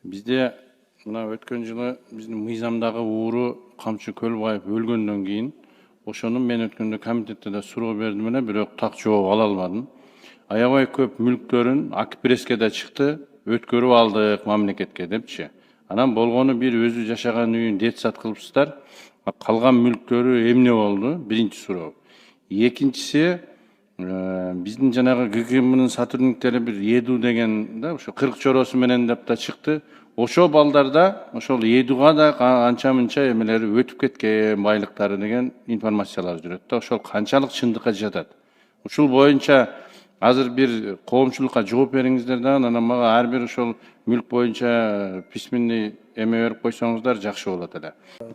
Bizde mына өткөн жылы биздин мыйзамдагы ууру Камчы Көлбаев өлгөндөн кийин ошону мен өткөндө комитетте да суроо бердим эле, бирок так жооп ала албадым. Аябай көп мүлктөрүн Акпресске да чыкты, өткөрүп алдык мамлекетке депчи. Анан болгону бир өзү жашаган үйүн детсад кылыпсыздар. Калган мүлктөрү эмне болду? Биринчи суроо. Экинчиси, биздин жанагы ГКМнын сотрудниктери бир Еду деген да ошо 40 чороосу менен деп да чыкты. Ошо балдарда, ошол Едуга да анча мынча эмелери өтүп кеткен байлыктары деген информациялар жүрөт да. Ошол канчалык чындыкка жатат? Ушул боюнча азыр бир коомчулукка жооп бериңиздер да, анан мага ар бир ошол мүлк боюнча письменный эме берип койсоңуздар жакшы болот эле.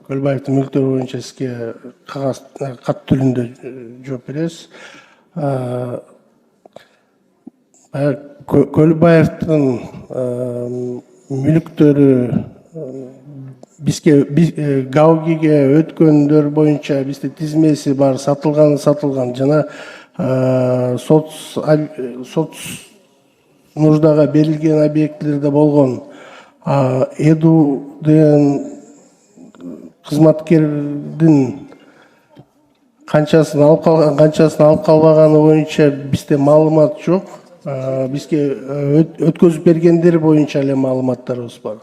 Көлбаевдин мүлктөрү боюнча сизге кагаз кат түрүндө жооп беребиз. Көлбаевдин мүлктөрү бизге Гаугиге өткөндөр боюнча бизде тизмеси бар, сатылган жана соц нуждага берилген объектилерде болгон. Эду деген кызматкердин канчасын алып калган, канчасын алып калбаганы боюнча бизде маалымат жок. Бизге өткөзүп бергендер боюнча эле маалыматтарыбыз бар.